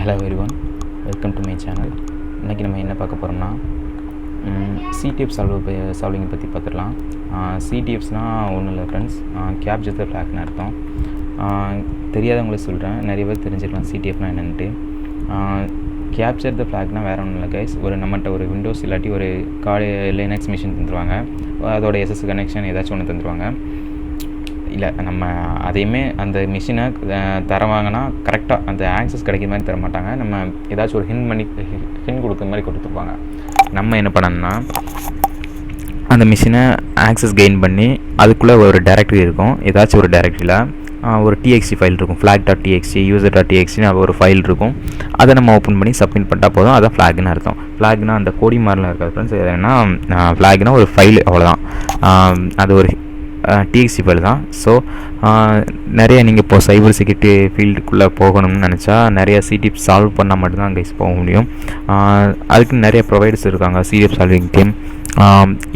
Hello everyone, welcome to my channel. இன்றைக்கி நம்ம என்ன பார்க்க போகிறோம்னா CTF solving பற்றி பார்த்துடலாம். CTFஸ்னால் ஒன்றும் இல்லை ஃப்ரெண்ட்ஸ், capture the flagனு அர்த்தம். தெரியாதவங்களுக்கு சொல்கிறேன், நிறைய பேர் தெரிஞ்சுக்கலாம் CTFனால் என்னென்ட்டு. capture the flagனால் வேறு ஒன்றும் இல்லை கைஸ், நம்மகிட்ட ஒரு விண்டோஸ் இல்லாட்டி ஒரு லினக்ஸ் மிஷின் தந்துடுவாங்க, அதோட SS கனெக்ஷன் ஏதாச்சும் ஒன்று தந்துடுவாங்க. இல்லை நம்ம அதையுமே அந்த மிஷினை தரவாங்கன்னா கரெக்டாக அந்த ஆக்சஸ் கிடைக்கிற மாதிரி தர மாட்டாங்க. நம்ம ஏதாச்சும் ஒரு ஹின் கொடுக்குற மாதிரி கொடுத்துருப்பாங்க. நம்ம என்ன பண்ணணும்னா அந்த மிஷினை ஆக்சஸ் கெயின் பண்ணி அதுக்குள்ளே ஒரு டைரக்டரி இருக்கும், ஏதாச்சும் ஒரு டைரக்டரியில் ஒரு TXT ஃபைல் இருக்கும், flag.txt user.txt ஒரு ஃபைல் இருக்கும். அதை நம்ம ஓப்பன் பண்ணி சப்மிட் பண்ணிட்டா போதும். அதான் ஃப்ளாக்னு அர்த்தம். ஃப்ளாக்னா அந்த கோடி மாதிரிலாம் இருக்காது ஃப்ரெண்ட்ஸ், ஏன்னா ஃப்ளாக்னா ஒரு ஃபைல், அவ்வளோதான். அது ஒரு TXT ஃபைல் தான். ஸோ நிறைய நீங்கள் இப்போது சைபர் செக்யூரிட்டி ஃபீல்டுக்குள்ளே போகணும்னு நினச்சா நிறைய CTF சால்வ் பண்ணால் மட்டும்தான் கைஸ் போக முடியும். அதுக்கு நிறைய ப்ரொவைடர்ஸ் இருக்காங்க, CTF சால்விங் டீம்.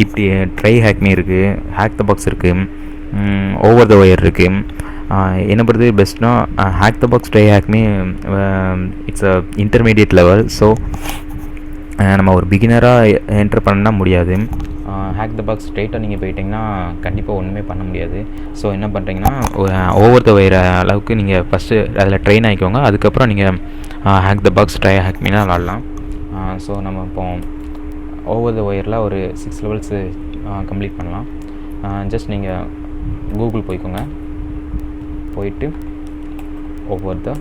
இப்படி ட்ரை ஹேக்மே இருக்குது, ஹேக் த பாக்ஸ் இருக்குது, ஓவர் த ஒயர் இருக்குது. என்ன பொறுத்து பெஸ்ட்னா Hack The Box, TryHackMe it's a intermediate level. So நம்ம ஒரு பிகினராக என்டர் பண்ணால் முடியாது. ஹேக் த பாக்ஸ் ஸ்ட்ரெயிட்டாக நீங்கள் போயிட்டிங்கன்னா கண்டிப்பாக ஒன்றுமே பண்ண முடியாது. ஸோ என்ன பண்ணுறீங்கன்னா ஓவர் த ஒயர் அளவுக்கு நீங்கள் ஃபஸ்ட்டு அதில் ட்ரெயின் ஆகிக்கோங்க, அதுக்கப்புறம் நீங்கள் ஹேக் த பாக்ஸ் ட்ரை ஹேக்மீனாக விளாட்லாம். ஸோ நம்ம இப்போ ஓவர் த ஒயரில் ஒரு 6 லெவல்ஸு கம்ப்ளீட் பண்ணலாம். ஜஸ்ட் நீங்கள் கூகுள் போய்க்கோங்க, போயிட்டு ஓவர் த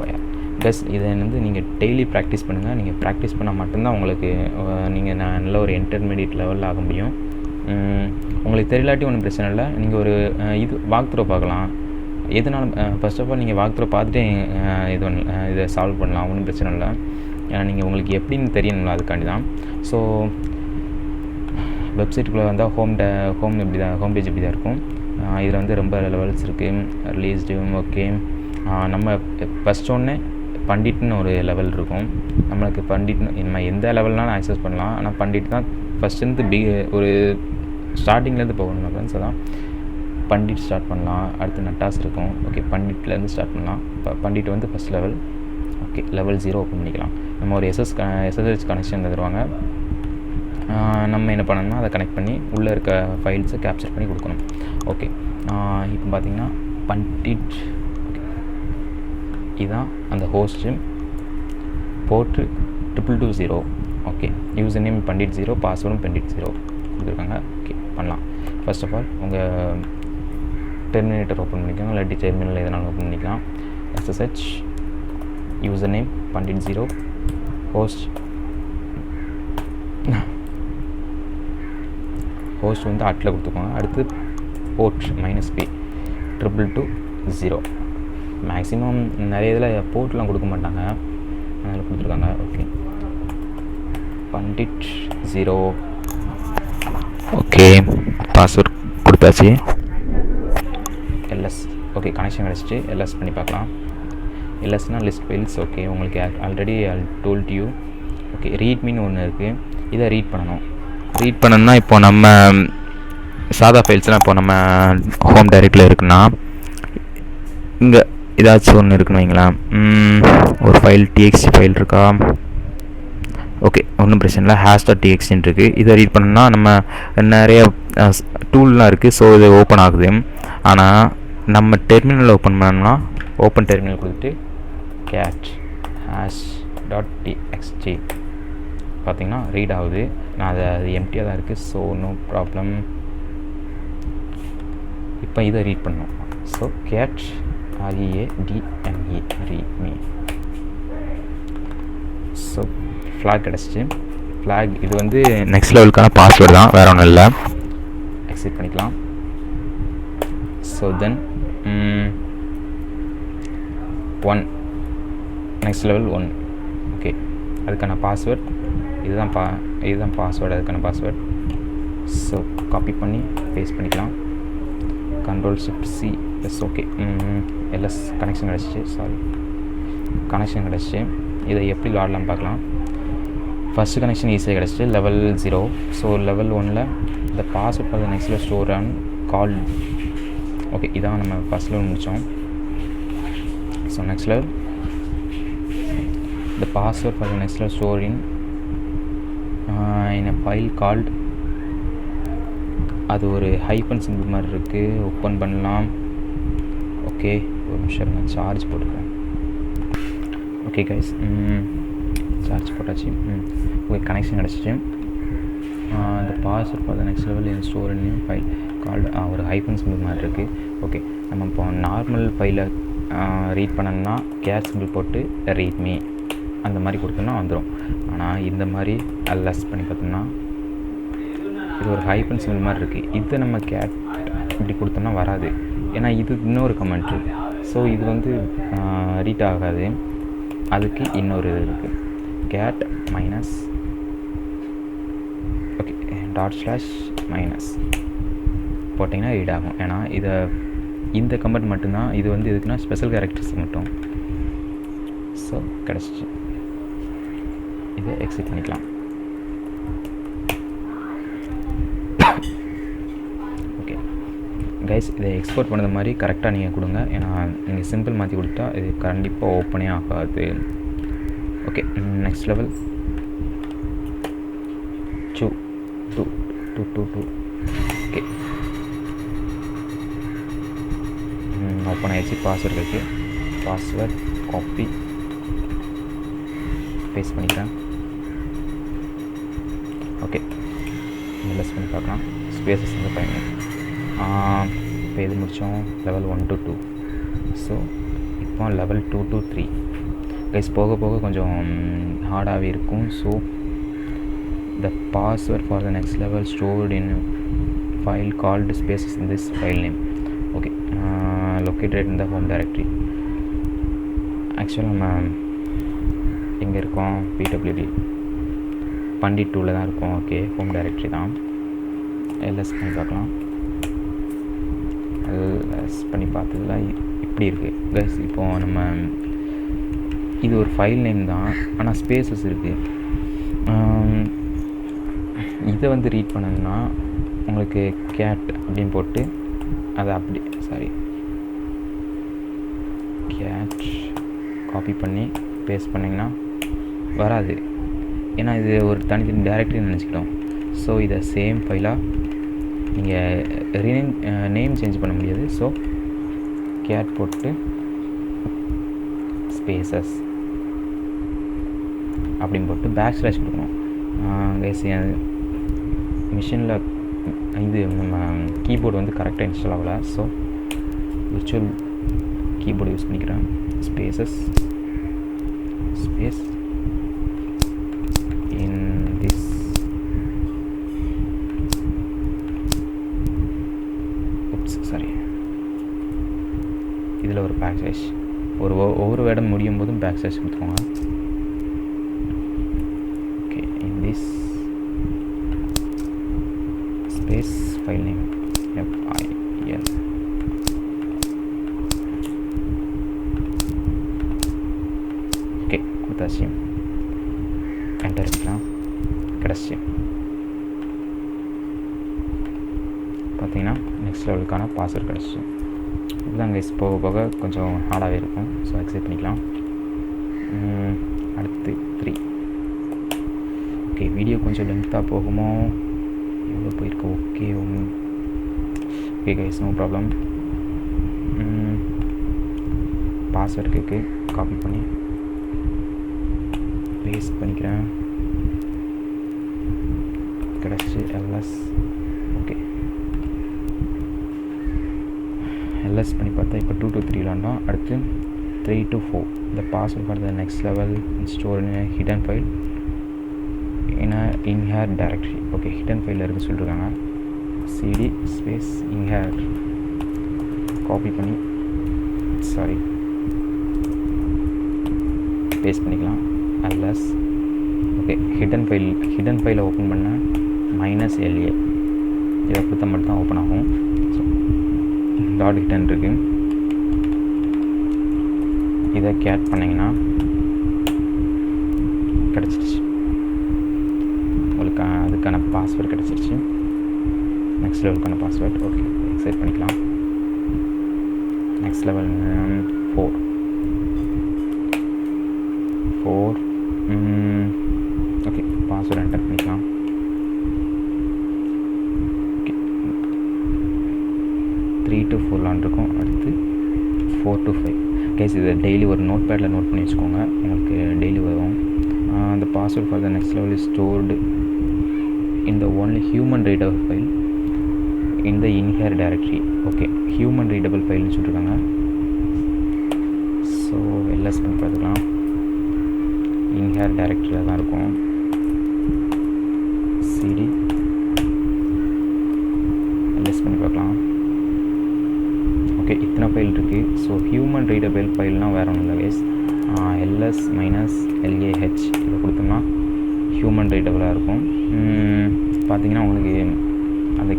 ஒயர் ப்ளஸ் இதை நீங்கள் டெய்லி ப்ராக்டிஸ் பண்ணுங்கள். நீங்கள் ப்ராக்டிஸ் பண்ணால் மட்டும்தான் உங்களுக்கு நீங்கள் நல்ல ஒரு இன்டர்மீடியட் லெவலில் ஆக முடியும். உங்களுக்கு தெரியலாட்டி ஒன்றும் பிரச்சனை இல்லை, நீங்கள் ஒரு வாக் த்ரோ பார்க்கலாம். எதனாலும் ஃபர்ஸ்ட் ஆஃப் ஆல் நீங்கள் வாக் த்ரோ பார்த்துட்டு இதை சால்வ் பண்ணலாம், ஒன்றும் பிரச்சனை இல்லை. ஏன்னா நீங்கள் உங்களுக்கு எப்படின்னு தெரியணும்ல, அதுக்காண்டி தான். ஸோ வெப்சைட்டுக்குள்ளே வந்தால் ஹோம் பேஜ் இப்படி தான் இருக்கும். இதில் ரொம்ப லெவல்ஸ் இருக்குது, ரிலீஸ்டு. ஓகே, நம்ம ஃபஸ்ட் ஒன்று பண்டிட்னு ஒரு லெவல் இருக்கும். நம்மளுக்கு பண்டிட்னு நம்ம எந்த லெவல்னாலும் ஆக்சஸ் பண்ணலாம், ஆனால் பண்டிட் தான் ஃபஸ்ட்டு ஒரு ஸ்டார்டிங்லேருந்து போகணும் ஃப்ரெண்ட்ஸ். அதான் பண்டிட் ஸ்டார்ட் பண்ணலாம். அடுத்து நட்டாஸ் இருக்கும். ஓகே, பண்டிட்லேருந்து ஸ்டார்ட் பண்ணலாம். இப்போ Pandit first level. Okay, level 0 open பண்ணிக்கலாம். நம்ம ஒரு SSH கனெக்ஷன் தருவாங்க. நம்ம என்ன பண்ணணும்னா அதை கனெக்ட் பண்ணி உள்ளே இருக்க ஃபைல்ஸை கேப்சர் பண்ணி கொடுக்கணும். ஓகே, இப்போ பார்த்திங்கன்னா பண்டிட், இதுதான் அந்த host, port 2220. Okay, user name bandit 0, பாஸ்வேர்டும் பண்டிட் 0 கொடுத்துருக்காங்க. ஓகே, பண்ணலாம். ஃபர்ஸ்ட் ஆஃப் ஆல் உங்கள் டெர்மினேட்டர் ஓப்பன் பண்ணிக்கோங்க, இல்லாட்டி டெர்மினல் எதனாலும் ஓப்பன் பண்ணிக்கலாம். SSH user name bandit 0, host அட்டில் கொடுத்துக்கோங்க. அடுத்து போர்ட் -P 2220. மேக்ஸிமம் நிறைய இதில் போர்ட்லாம் கொடுக்க மாட்டாங்க, அதனால் கொடுத்துருக்காங்க. ஓகே, பண்டிட் 0. ஓகே, பாஸ்வேர்ட் கொடுத்தாச்சு. LS. ஓகே, கனெக்ஷன் கிடச்சிட்டு LS பண்ணி பார்க்கலாம். LSனால் லிஸ்ட் ஃபைல்ஸ். ஓகே, உங்களுக்கு ஆல்ரெடி டோல்ட் யூ. ஓகே, ரீட்மின்னு ஒன்று இருக்குது, இதை ரீட் பண்ணணும்னா இப்போ நம்ம சாதா ஃபைல்ஸ்லாம் இப்போ நம்ம ஹோம் டைரக்டில் இருக்குன்னா இங்கே ஏதாச்சும் ஒன்று இருக்குன்னு வைங்களேன். ஒரு ஃபைல் TXT ஃபைல் இருக்கா? ஓகே, ஒன்றும் பிரச்சனை இல்லை. hash.txt இருக்குது. இதை ரீட் பண்ணணும்னா நம்ம நிறைய டூல்லாம் இருக்குது. ஸோ இது ஓப்பன் ஆகுது. ஆனால் நம்ம டெர்மினல் ஓப்பன் பண்ணோம்னா ஓப்பன் டெர்மினல் கொடுத்துட்டு cat hash.txt பார்த்திங்கன்னா ரீட் ஆகுது. நான் அது எம்டியாக தான் இருக்குது. So no problem. இப்போ இதை ரீட் பண்ணணும். So cat README readme. So flag கிடச்சிச்சு. ஃப்ளாக் இது நெக்ஸ்ட் லெவலுக்கான பாஸ்வேர்டு தான், வேறு ஒன்றும் இல்லை. எக்ஸிட் பண்ணிக்கலாம். So then 1 next level 1. Okay, அதுக்கான பாஸ்வேர்ட் இதுதான் பாஸ்வேர்டு, அதுக்கான பாஸ்வேர்ட். ஸோ காப்பி பண்ணி பேஸ்ட் பண்ணிக்கலாம். Ctrl+Shift+C plus. Okay, LS connection கிடச்சிச்சு. இதை எப்படி விளாடலாம் பார்க்கலாம். ஃபஸ்ட்டு கனெக்ஷன் ஈஸியாக கிடச்சிச்சு, லெவல் 0. ஸோ லெவல் 1ல் இந்த பாஸ்வேர்ட் ஃபார் த நெக்ஸ்ட்டில் ஸ்டோர் அண்ட் கால். ஓகே, இதான் நம்ம ஃபஸ்ட் லெவல் முடித்தோம். So next level the password for the next level stored in a file called, அது ஒரு ஹைப்பன் சிம்பிள் மாதிரி இருக்குது. ஓப்பன் பண்ணலாம். ஓகே, ஒரு நிமிஷம் நான் சார்ஜ் போட்டுக்கிறேன். ஓகே கைஸ், சார்ஜ் போட்டாச்சு. ஓகே, கனெக்ஷன் கிடச்சிச்சு. இந்த password for the next level in store in file called ஒரு ஹைப்பன் சிம்பிள் மாதிரி இருக்குது. ஓகே, நம்ம இப்போ நார்மல் ஃபைலை ரீட் பண்ணணும்னா கேட் சிம்பிள் போட்டு ரீட் மீ அந்த மாதிரி கொடுத்தோம்னா வந்துடும். ஆனால் இந்த மாதிரி லெஸ் பண்ணி பார்த்தோம்னா இது ஒரு ஹைப்பன் சிம்பிள் மாதிரி இருக்குது. இதை நம்ம கேட் இப்படி கொடுத்தோம்னா வராது. ஏன்னா இது இன்னொரு கமெண்ட்ரு. ஸோ இது வந்து ரீட் ஆகாது. அதுக்கு இன்னொரு இது இருக்குது, கேட் மைனஸ் ஓகே /- போட்டிங்கன்னா ரீட் ஆகும். ஏன்னா இந்த கமெண்ட் மட்டும்தான் இது வந்து எதுக்குன்னா ஸ்பெஷல் கேரக்டர்ஸ் மட்டும். ஸோ கிடச்சிச்சு. இதை எக்ஸிட் பண்ணிக்கலாம். ஓகே கைஸ், இதை எக்ஸ்போர்ட் பண்ணது மாதிரி கரெக்டாக நீங்கள் கொடுங்க. ஏன்னா நீங்கள் சிம்பிள் மாற்றி கொடுத்தா இது கண்டிப்பாக ஓப்பனே ஆகாது. Okay, next level 2 okay, open ஆகிடுச்சு. பாஸ்வேர்டு இருக்குது. பாஸ்வேர்ட் காப்பி பேஸ்ட் பண்ணிக்கிறேன். ஓகே, லெஸ் பண்ணி பார்க்கலாம். ஸ்பேசஸ் வந்து பயணம். இப்போ எது முடித்தோம்? Level 1 to 2. ஸோ இப்போ லெவல் 2 to 3 கைஸ். போக போக கொஞ்சம் ஹார்டாகவே இருக்கும். So the password for the next level stored in a file called spaces in this file name. Okay, located in the home directory. ஆக்சுவலாக நம்ம எங்கே இருக்கோம்? PWD Bandit 2ல் தான் இருக்கோம். ஓகே, ஹோம் டைரக்டரி தான். எல்எஸ் பண்ணி பார்க்கலாம். எல்எஸ் பண்ணி பார்த்ததுல இப்படி இருக்குது கைஸ். இப்போது நம்ம இது ஒரு ஃபைல் நேம் தான், ஆனால் ஸ்பேசஸ் இருக்குது. இதை வந்து ரீட் பண்ணணும்னா உங்களுக்கு கேட் அப்படின்னு போட்டு அதை அப்படி கேட் காப்பி பண்ணி பேஸ்ட் பண்ணிங்கன்னா வராது. ஏன்னா இது ஒரு தனித்தனி டைரக்டரின்னு நினச்சிக்கிட்டோம். ஸோ இதை சேம் ஃபைலாக நீங்கள் நேம் சேஞ்ச் பண்ண முடியாது. ஸோ கேட் போட்டு ஸ்பேசஸ் அப்படின்னு போட்டு / கொடுக்கணும். கைஸ், மிஷினில் இது நம்ம கீபோர்டு வந்து கரெக்டாக இன்ஸ்டால் ஆகலை. ஸோ விர்ச்சுவல் கீபோர்டு யூஸ் பண்ணிக்கிறேன். ஸ்பேஸ் இன் திஸ் இதில் ஒரு / ஒவ்வொரு வேர்டும் முடியும் போதும் / கொடுத்துக்கோங்க. Okay, in this space file name FIL. Okay, கொடுத்தாச்சு. என்டர் பண்ணிக்கலாம். கிடச்சி பார்த்தீங்கன்னா நெக்ஸ்ட் லெவலுக்கான பாஸ்வேர்டு கிடச்சி. இதுதான் கைஸ், போக போக கொஞ்சம் ஹார்டாகவே இருக்கும். ஸோ அக்செப்ட் பண்ணிக்கலாம். அடுத்து 3. ஓகே, வீடியோ கொஞ்சம் லென்த்தாக போகுமோ? எவ்வளோ போயிருக்கு? Okay guys, no problem. Password கேட்கு, காப்பி பண்ணி பேஸ்ட் பண்ணிக்கிறேன். கிடச்சி எல்எஸ். ஓகே, எல்எஸ் பண்ணி பார்த்தா இப்போ 2 to 3 விளாண்டோம். அடுத்து 3 to 4. the password for the next level is stored in a hidden file in a inherit directory. Okay, hidden ஃபைலில் இருக்குது சொல்லியிருக்காங்க. cd space inherit காப்பி பண்ணி பேஸ்ட் பண்ணிக்கலாம். ls. ஓகே, ஹிடன் ஃபைலை ஓப்பன் பண்ண -la இதை கொடுத்தா மட்டும் தான் ஓப்பன் ஆகும். ஸோ .hidden இருக்குது. இதை கேட் பண்ணிங்கன்னா கிடச்சிருச்சு. உங்களுக்கு அதுக்கான பாஸ்வேர்டு கிடச்சிருச்சு. நெக்ஸ்ட் லெவலுக்கான பாஸ்வேர்டு. ஓகே, எக்ஸைட் பண்ணிக்கலாம். Next level 4 4 okay password enter பண்ணிக்கலாம். ஓகே 3 to 4 இருக்கும். அடுத்து 4 to 5 கேஸ் இதை டெய்லி ஒரு நோட் பேடில் நோட் பண்ணி வச்சுக்கோங்க, உங்களுக்கு டெய்லி வரும். The password for the next level is stored in the only human readable file in the in-here directory. Okay human readable ஃபைல்னு சொல்லியிருக்காங்க. ஸோ எல்எஸ் பண்ணி பார்த்துக்கலாம். in-here directoryயில் தான் இருக்கும். cd எல்எஸ் பண்ணி பார்க்கலாம். ஓகே இத்தனை ஃபைல் இருக்குது. ஸோ ஹியூமன் ரீடபிள் ஃபைல்னால் வேறு ஒன்றும் இல்லை கைஸ். ls -lah இதை கொடுத்தோம்னா ஹியூமன் ரீடபிளாக இருக்கும். பார்த்திங்கன்னா உங்களுக்கு அந்த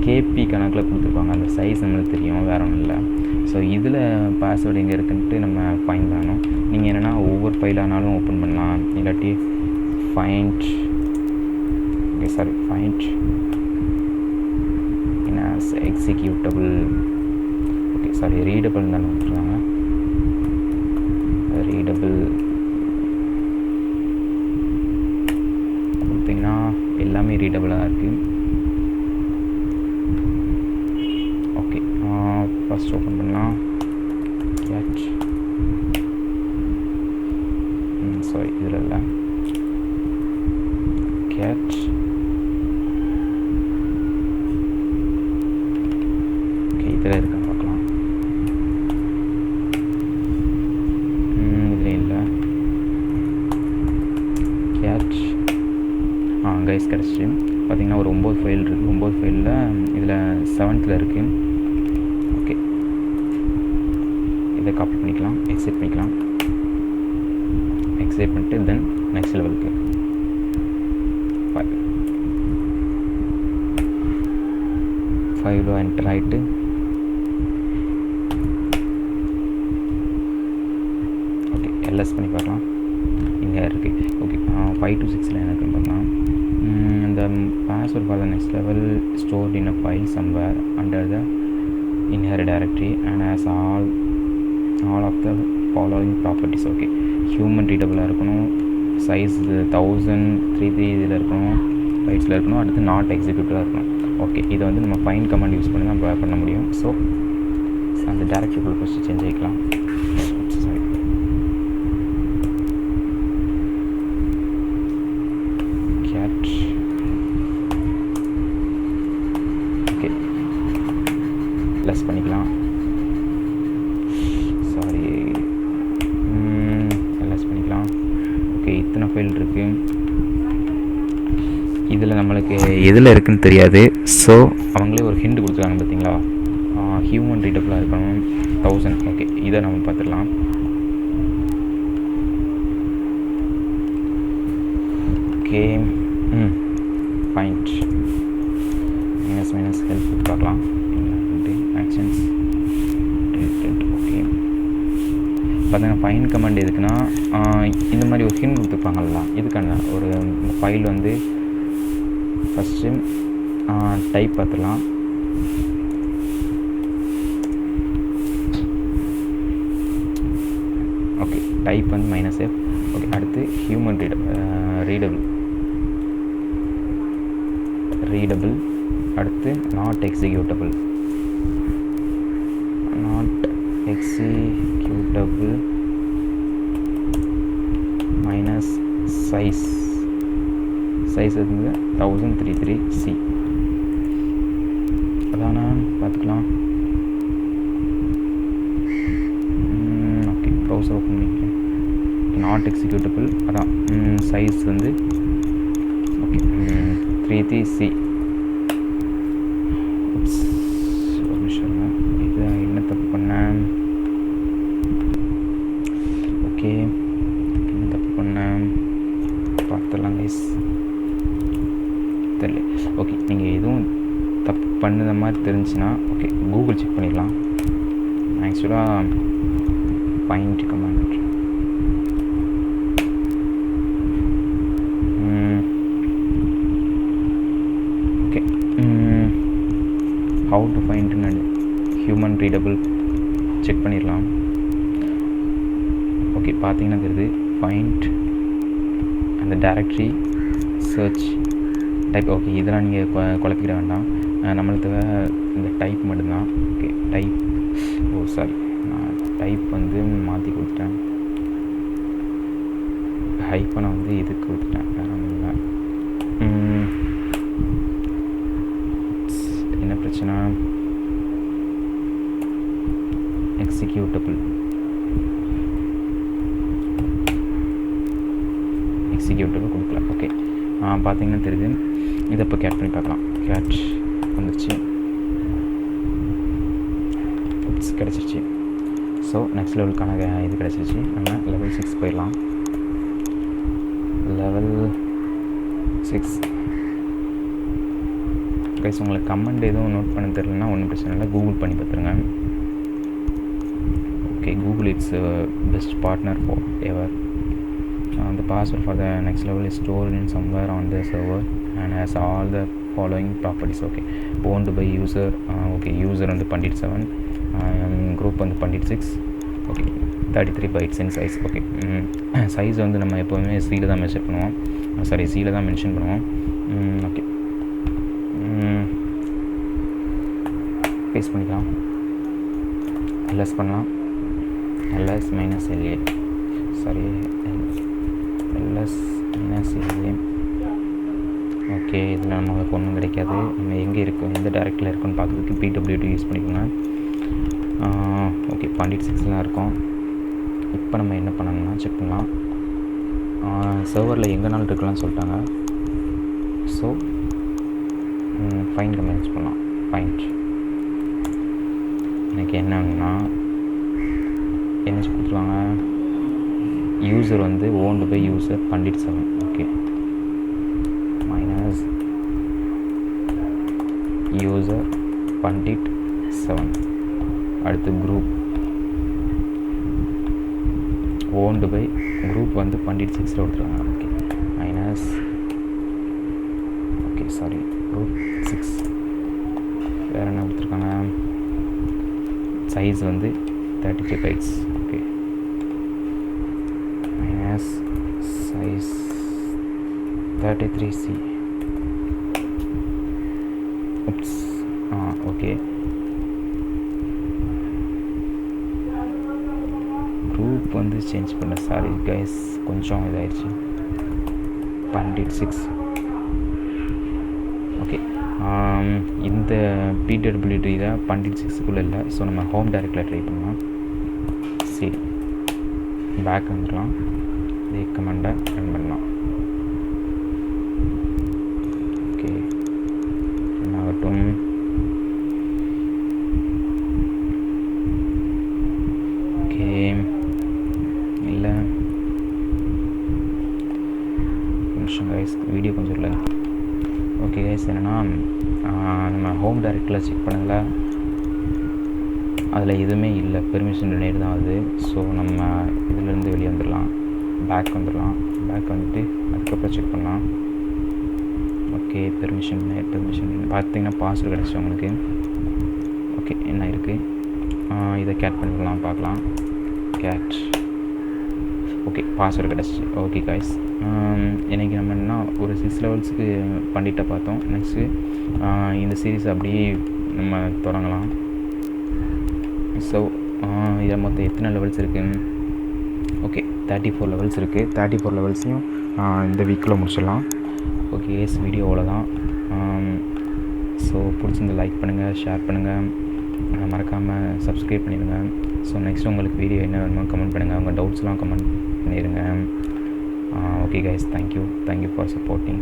கேபி கணக்கில் கொடுத்துருப்பாங்க, அந்த சைஸ் நம்மளுக்கு தெரியும், வேறு ஒன்றும் இல்லை. ஸோ இதில் பாஸ்வேர்டு எங்கே இருக்குன்ட்டு நம்ம ஃபைண்ட் பண்ணணும். நீங்கள் என்னென்னா ஒவ்வொரு ஃபைலானாலும் ஓப்பன் பண்ணலாம், இல்லாட்டி ஃபைண்ட் எக்ஸிக்யூட்டபிள் ரீடபிள் தானே கொடுத்துருக்காங்க. ரீடபிள் கொடுத்தீங்கன்னா எல்லாமே ரீடபிளாக இருக்குது. ஓகே ஃபஸ்ட் ஓப்பன் பண்ணலாம். கேட்ச் சாரி இதில் இல்லை, கேட்ச் ஓகே இதில் இருக்கான்னு பார்க்கலாம். இதில் இல்லை, கேட்ச் கைஸ் கிடச்சிச்சு. பார்த்திங்கன்னா ஒரு 9 ஃபைல் இருக்குது. 9 ஃபைலில் இதில் 7th இருக்குது. ஓகே இதை காப்பி பண்ணிக்கலாம், எக்ஸிட் பண்ணிக்கலாம். எக்ஸிட் பண்ணிட்டு தென் நெக்ஸ்ட் லெவலுக்கு 5 என்டர் ஆகிட்டு ஓகே எல்எஸ் பண்ணி பார்க்கலாம். இங்கே இருக்குது. ஓகே 5 to 6 எனக்கு பார்க்கலாம். The password for the next level stored in a file somewhere under the in-here directory and has all of the following properties. Okay human ரீடபிளாக இருக்கணும், சைஸ் 1033 இதில் இருக்கணும், ஃபைட்ஸில் இருக்கணும், அடுத்து நாட் எக்ஸிக்யூட்டிவாக இருக்கணும். ஓகே இதை வந்து நம்ம ஃபைண்ட் கமாண்ட் யூஸ் பண்ணி தான் பண்ண முடியும். ஸோ அந்த டேரக்டரிக்குள்ளே ஃபஸ்ட்டு சேஞ்ச் ஆகிக்கலாம். சாரி கேட் ஓகே லெஸ் பண்ணிக்கலாம். சாரி லெஸ் பண்ணிக்கலாம். ஓகே இத்தனை ஃபைல் இருக்குது. இதில் நம்மளுக்கு எதில் இருக்குதுன்னு தெரியாது. ஸோ அவங்களே ஒரு ஹிண்ட் கொடுத்துருக்காங்க பார்த்தீங்களா, ஹியூமன் ரீடபிளாக இருக்கணும் 1000. ஓகே இதை நம்ம பார்த்துடலாம். ஓகே ஃபைண்ட் மைனஸ் ஹெல்ப் பார்க்கலாம். ஆக்ஷன்ஸ் ஓகே பார்த்தீங்கன்னா ஃபைன் கமாண்ட் எதுக்குன்னா இந்த மாதிரி ஒரு ஹிண்ட் கொடுத்துருப்பாங்கல்ல, இதுக்கான ஒரு ஃபைல் வந்து ஃபஸ்ட்டு டைப் பார்த்துடலாம். ஓகே டைப் வந்து -f. ஓகே அடுத்து ஹியூமன் ரீடபிள் அடுத்து நாட் எக்ஸிக்யூட்டபிள் மைனஸ் சைஸ் வந்து 1033C. அதானா பார்த்துக்கலாம். ஓகே ப்ரௌசர் ஓப்பன் பண்ணிக்கிறேன். நாட் எக்ஸிக்யூட்டபிள் அதான் சைஸ் வந்து ஓகே 33C. ஒரு நிமிஷம் இது என்ன தப்பு பண்ணேன். ஓகே என்ன தப்பு பண்ணேன் பார்த்துடலாம் கைஸ். தெரியல. ஓகே நீங்கள் எதுவும் தப்பு பண்ணுற மாதிரி தெரிஞ்சுன்னா ஓகே கூகுள் செக் பண்ணிடலாம். ஆக்சுவலாக find command okay how to find human readable check பண்ணிடலாம். ஓகே பார்த்தீங்கன்னா தெரியுது ஃபைண்ட் அந்த டைரக்டரி சர்ச் டைப். ஓகே, இதெல்லாம் நீங்கள் குழப்பிக்கிட வேண்டாம். நம்மளுக்கு இந்த டைப் மட்டும்தான். Okay, type. சாரி, நான் டைப் வந்து மாற்றி கொடுத்துட்டேன். ஹைப்பனை வந்து இதுக்கு கொடுத்துட்டேன். இல்லை, என்ன பிரச்சனை? எக்ஸிக்யூட்டபிள் கொடுக்கல. ஓகே, பார்த்தீங்கன்னா தெரியுது. இதை இப்போ கேட் பண்ணி பார்க்கலாம். கேட் வந்துருச்சு, கிடச்சிருச்சு. ஸோ நெக்ஸ்ட் லெவலுக்கான இது கிடச்சிருச்சு. நம்ம லெவல் 6 போயிடலாம். லெவல் 6 கைஸ், உங்களுக்கு கமெண்ட் எதுவும் நோட் பண்ண தெரியலனா ஒன்றும் பிரச்சனை இல்லை, கூகுள் பண்ணி பார்த்துருங்க. Okay, Google it's best partner for ever. The password for the next level is stored in somewhere on the server and has all the following properties. Okay, owned by user. Okay, user on the Bandit 7, group on the Bandit 6. Okay, 33 bytes in size. Okay, size வந்து நம்ம எப்போவுமே C-ல தான் mention பண்ணுவோம். C-ல தான் mention பண்ணுவோம். Okay, paste பண்ணிக்கலாம். ls பண்ணலாம். ls -la. Sorry, ls -la. Okay, இதில் நம்மளுக்கு ஒன்றும் கிடைக்காது. நம்ம எங்கே இருக்கும், எந்த டைரக்டில் இருக்குன்னு பார்க்குறதுக்கு pwd யூஸ் பண்ணிக்கோங்க. ஓகே, Bandit 6 தான் இருக்கும். இப்போ நம்ம என்ன பண்ணணும்னா செக் பண்ணலாம். சர்வரில் எங்கேனாலும் இருக்கலாம்னு சொல்லிட்டாங்க. ஸோ ஃபைண்ட் நம்ம யூஸ் பண்ணலாம். ஃபைண்ட் எனக்கு என்னன்னா என்ன கொடுத்துருவாங்க, யூசர் வந்து owned by user Bandit 7. Okay, minus user Bandit 7. அடுத்து குரூப் ஓன்டு பை குரூப் வந்து Bandit 6ல் கொடுத்துருவாங்க. Okay, minus okay sorry group 6. வேறு என்ன கொடுத்துருக்காங்க, சைஸ் வந்து 33 bytes. Okay, minus size 33C. Okay, group வந்து சேஞ்ச் பண்ண. சாரி கைஸ், கொஞ்சம் இதாகிடுச்சு. Bandit 6. ஓகே, இந்த pwd தான் Bandit 6க்குள்ளே இல்லை. ஸோ நம்ம ஹோம் டைரக்டில் ட்ரை பண்ணலாம். சரி, பேக் வந்துடலாம். இதே கமெண்டை ரன் பண்ணலாம். ஓகே, என்ன ஆகட்டும். ஓகே, இல்லை நிமிஷம் கைஸ், வீடியோ கொஞ்சம் இல்லை. ஓகே கைஸ், என்னென்னா நம்ம ஹோம் டைரக்டில் செக் பண்ணதில் அதில் எதுவுமே இல்லை, பெர்மிஷன் டினைட் தான் அது. ஸோ நம்ம இதிலேருந்து வெளியே வந்துடலாம், பேக் வந்துடலாம். பேக் வந்துட்டு அதுக்கப்புறம் செக் பண்ணலாம். ஓகே, பெர்மிஷன் பார்த்தீங்கன்னா பாஸ்வேர்டு கிடச்சி உங்களுக்கு. ஓகே, என்ன இருக்குது, இதை கேட் பண்ணிடலாம், பார்க்கலாம். கேட். ஓகே, பாஸ்வேர்டு கிடச்சிச்சு. ஓகே கைஸ், இன்றைக்கி நம்ம என்ன ஒரு 6 லெவல்ஸுக்கு பண்ணிட்ட பார்த்தோம். நெக்ஸ்ட்டு இந்த சீரீஸ் அப்படியே நம்ம தொடங்கலாம். ஸோ இதில் மொத்தம் எத்தனை லெவல்ஸ் இருக்குது? ஓகே, 34 லெவல்ஸ் இருக்குது. 34 லெவல்ஸையும் இந்த வீக்கில் முடிச்சிடலாம். ஓகே கைஸ், வீடியோ அவ்வளோதான். ஸோ பிடிச்சிருந்த லைக் பண்ணுங்கள், ஷேர் பண்ணுங்கள், மறக்காமல் சப்ஸ்கிரைப் பண்ணிடுங்க. ஸோ நெக்ஸ்ட் உங்களுக்கு வீடியோ என்ன வேணுமோ கமெண்ட் பண்ணுங்கள், உங்கள் டவுட்ஸ்லாம் கமெண்ட் பண்ணிடுங்க. Okay guys, thank you for supporting.